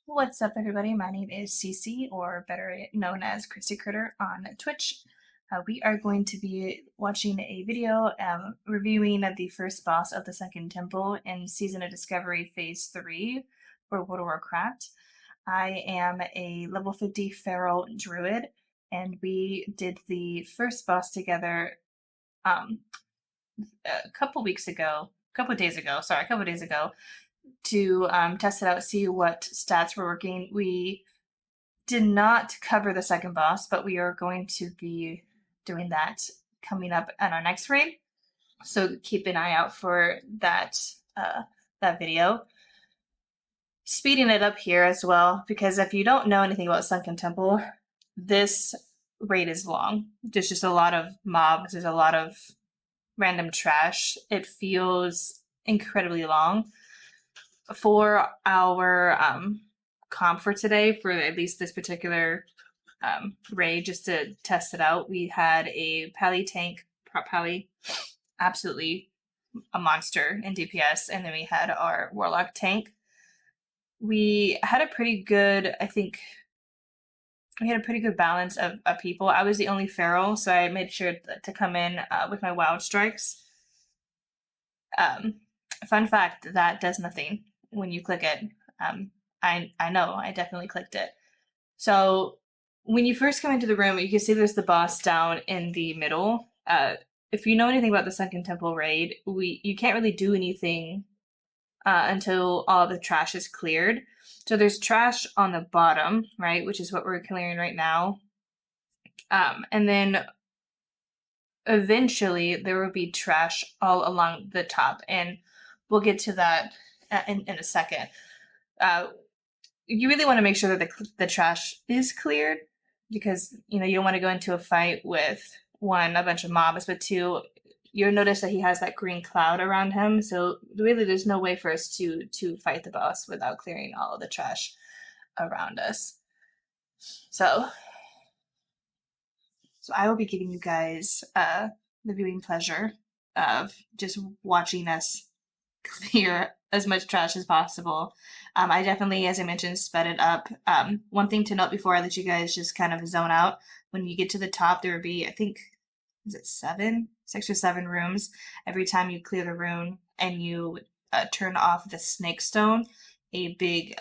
What's up, everybody? My name is Cece, or better known as Chrissy Critter on Twitch. We are going to be watching a video reviewing the first boss of the Sunken Temple in Season of Discovery Phase 3 for World of Warcraft. I am a level 50 feral druid, and we did the first boss together a couple days ago, to test it out, see what stats were working. We did not cover the second boss, but we are going to be doing that coming up in our next raid. So keep an eye out for that video. Speeding it up here as well, because if you don't know anything about Sunken Temple, this raid is long. There's just a lot of mobs. There's a lot of random trash. It feels incredibly long. For our comp for today, for at least this particular raid, just to test it out, we had a Pally tank, prop Pally, absolutely a monster in DPS, and then we had our Warlock tank. We had a pretty good, balance of people. I was the only feral, so I made sure to come in with my wild strikes. Fun fact, that does nothing when you click it. I know, I definitely clicked it. So when you first come into the room, you can see there's the boss down in the middle. If you know anything about the Sunken Temple raid, you can't really do anything until all of the trash is cleared. So there's trash on the bottom, right, which is what we're clearing right now. And then eventually there will be trash all along the top, and we'll get to that in a second. You really want to make sure that the trash is cleared, because you don't want to go into a fight with one, a bunch of mobs, but two, you'll notice that he has that green cloud around him. So really, there's no way for us to fight the boss without clearing all of the trash around us. So I will be giving you guys the viewing pleasure of just watching us clear as much trash as possible. I definitely, as I mentioned, sped it up. One thing to note before I let you guys just kind of zone out, when you get to the top, there will be, I think, is it 6 or 7 rooms. Every time you clear the room and you turn off the snake stone, a big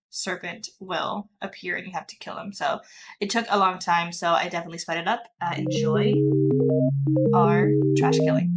serpent will appear and you have to kill him. So it took a long time, so I definitely sped it up. Enjoy our trash killing.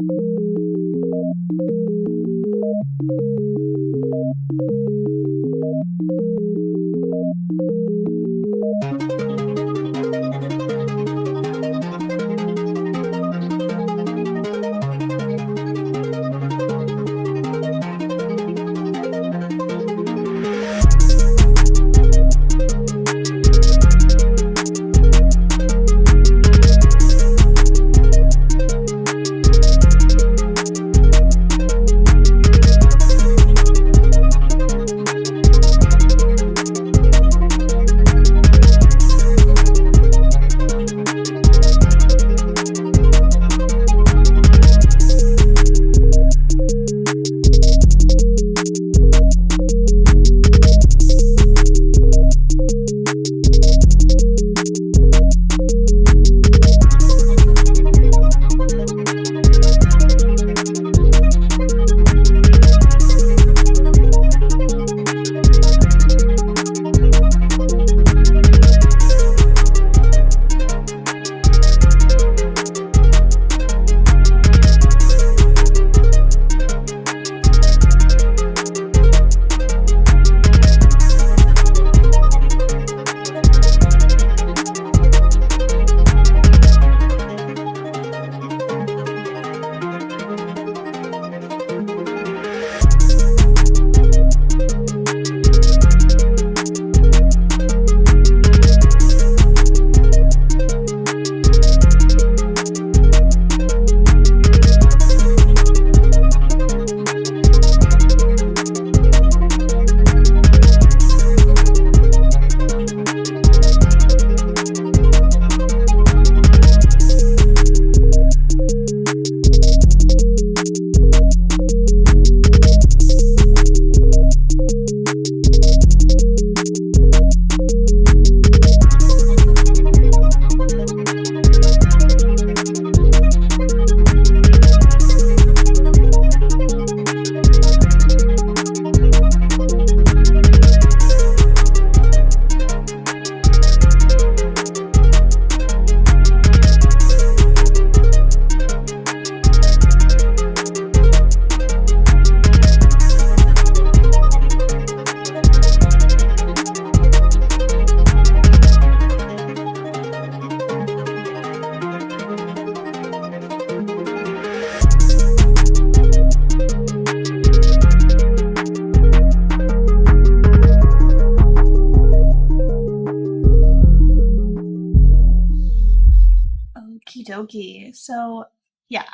dokie. So, yeah,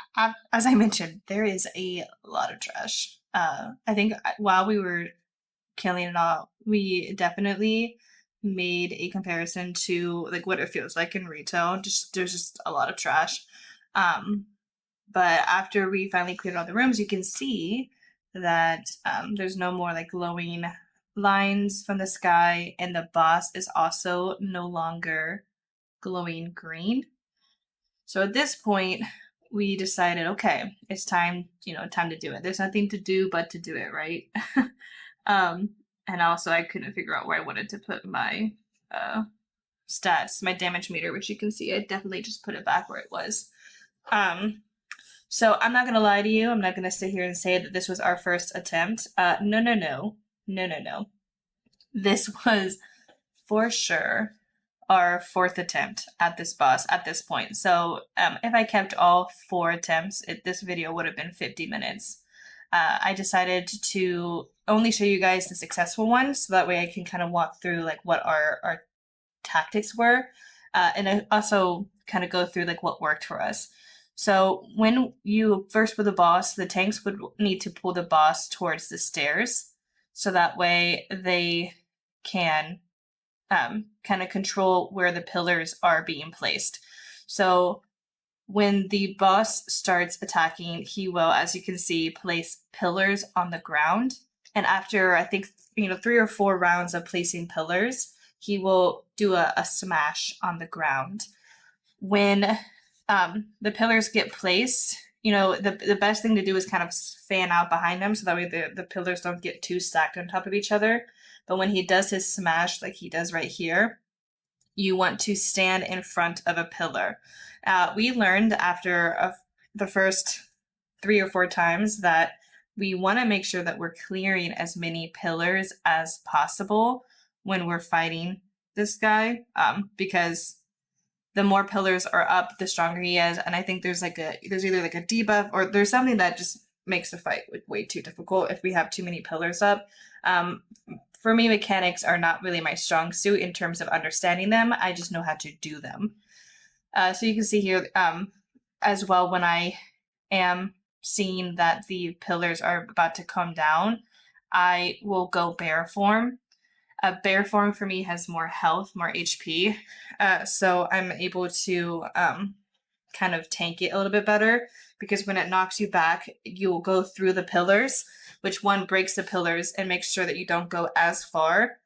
as I mentioned, there is a lot of trash. I think while we were killing it all, we definitely made a comparison to like what it feels like in retail. Just there's just a lot of trash. Um, but after we finally cleared all the rooms, you can see that there's no more like glowing lines from the sky, and the boss is also no longer glowing green. So at this point, we decided, okay, it's time, time to do it. There's nothing to do but to do it, right? um, and also, I couldn't figure out where I wanted to put my stats, my damage meter, which you can see. I definitely just put it back where it was. So I'm not gonna lie to you. I'm not gonna sit here and say that this was our first attempt. No. This was for sure our fourth attempt at this boss at this point. So if I kept all 4 attempts, this video would have been 50 minutes. I decided to only show you guys the successful ones, so that way I can kind of walk through like what our tactics were, and I also kind of go through like what worked for us. So when you first with the boss, the tanks would need to pull the boss towards the stairs, so that way they can kind of control where the pillars are being placed. So when the boss starts attacking, he will, as you can see, place pillars on the ground. And after, I think, 3 or 4 rounds of placing pillars, he will do a smash on the ground. When the pillars get placed, the best thing to do is kind of fan out behind them, so that way the pillars don't get too stacked on top of each other. But when he does his smash, like he does right here, you want to stand in front of a pillar. We learned after the first 3 or 4 times that we want to make sure that we're clearing as many pillars as possible when we're fighting this guy, because the more pillars are up, the stronger he is. And I think there's either like a debuff or there's something that just makes the fight way too difficult if we have too many pillars up. For me, mechanics are not really my strong suit in terms of understanding them. I just know how to do them. So you can see here as well, when I am seeing that the pillars are about to come down, I will go bear form. Bear form for me has more health, more HP. So I'm able to kind of tank it a little bit better, because when it knocks you back, you'll go through the pillars, which one breaks the pillars and makes sure that you don't go as far.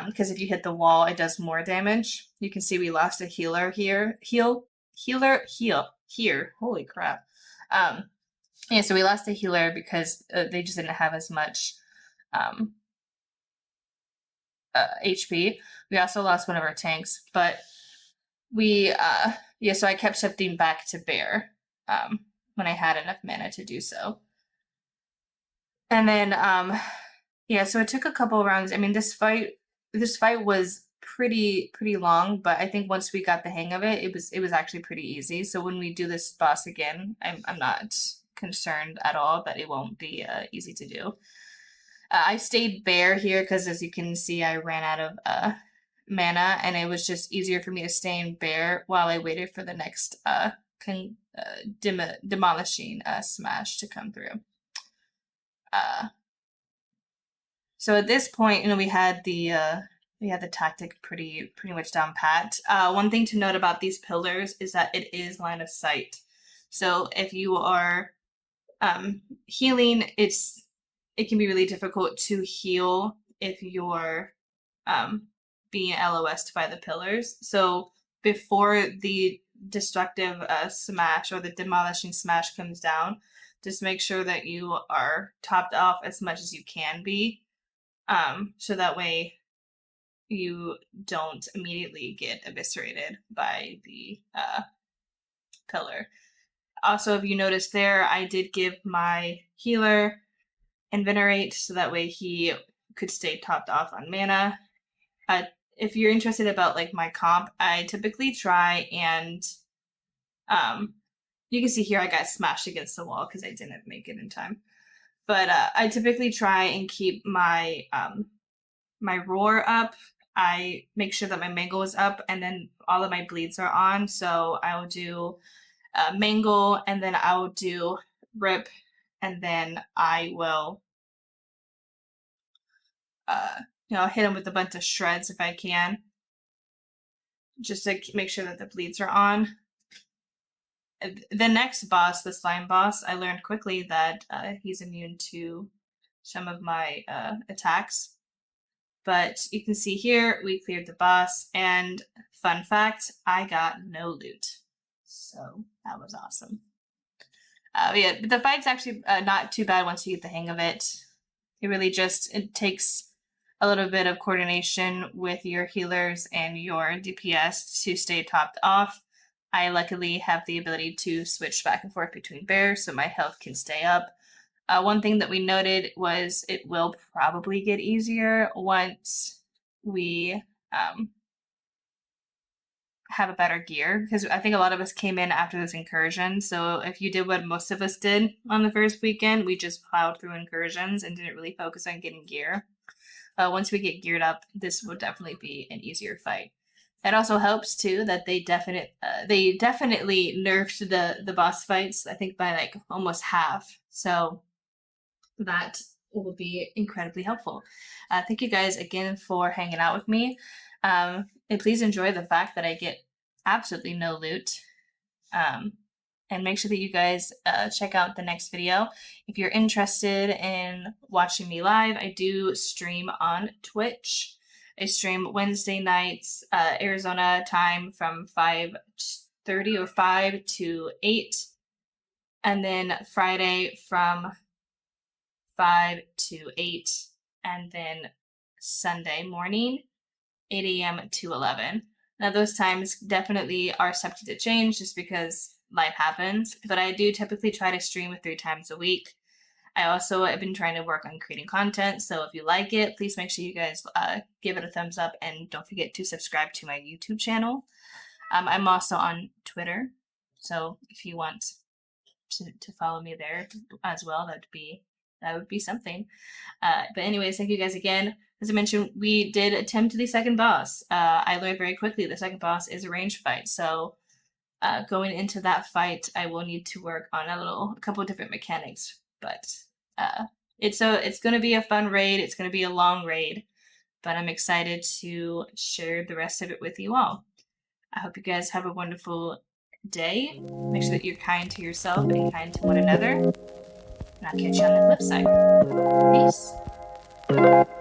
Because if you hit the wall, it does more damage. You can see we lost a healer here. Heal here. Holy crap. Yeah, so we lost a healer because they just didn't have as much HP. We also lost one of our tanks, but so I kept shifting back to bear when I had enough mana to do so. And then so it took a couple of rounds. I mean, this fight was pretty long, but I think once we got the hang of it, it was actually pretty easy. So when we do this boss again, I'm not concerned at all that it won't be easy to do. I stayed bear here because, as you can see, I ran out of mana, and it was just easier for me to stay in bear while I waited for the next demolishing smash to come through. So at this point, we had the tactic pretty much down pat. One thing to note about these pillars is that it is line of sight. So if you are healing, it can be really difficult to heal if you're being LOS'd by the pillars. So before the destructive smash or the demolishing smash comes down, just make sure that you are topped off as much as you can be, so that way you don't immediately get eviscerated by the pillar. Also, if you notice there, I did give my healer Invenerate, so that way he could stay topped off on mana. If you're interested about like my comp, I typically try and you can see here I got smashed against the wall because I didn't make it in time. But I typically try and keep my my roar up I make sure that my mangle is up and then all of my bleeds are on. So I will do mangle, and then I will do rip, and then I will hit him with a bunch of shreds if I can, just to make sure that the bleeds are on. The next boss, the slime boss, I learned quickly that he's immune to some of my attacks. But you can see here, we cleared the boss, and fun fact, I got no loot. So that was awesome. Yeah, the fight's actually not too bad once you get the hang of it. It takes a little bit of coordination with your healers and your DPS to stay topped off. I luckily have the ability to switch back and forth between bears, so my health can stay up. One thing that we noted was it will probably get easier once we have a better gear, because I think a lot of us came in after this incursion. So if you did what most of us did on the first weekend, we just plowed through incursions and didn't really focus on getting gear. Once we get geared up, this will definitely be an easier fight. It also helps too that they definitely nerfed the boss fights, I think by like almost half. So that will be incredibly helpful. Thank you guys again for hanging out with me. And please enjoy the fact that I get absolutely no loot. And make sure that you guys check out the next video. If you're interested in watching me live, I do stream on Twitch. I stream Wednesday nights, Arizona time from 5:30 or 5 to 8. And then Friday from 5 to 8. And then Sunday morning, 8 a.m. to 11. Now, those times definitely are subject to change just because life happens, but I do typically try to stream 3 times a week. I also have been trying to work on creating content, so if you like it, please make sure you guys give it a thumbs up, and don't forget to subscribe to my YouTube channel. I'm also on Twitter, so if you want to follow me there as well, that would be something. But anyways, thank you guys again. As I mentioned, we did attempt the second boss. I learned very quickly the second boss is a range fight, so going into that fight, I will need to work on a couple of different mechanics. But it's going to be a fun raid. It's going to be a long raid, but I'm excited to share the rest of it with you all. I hope you guys have a wonderful day. Make sure that you're kind to yourself and kind to one another. And I'll catch you on the flip side. Peace.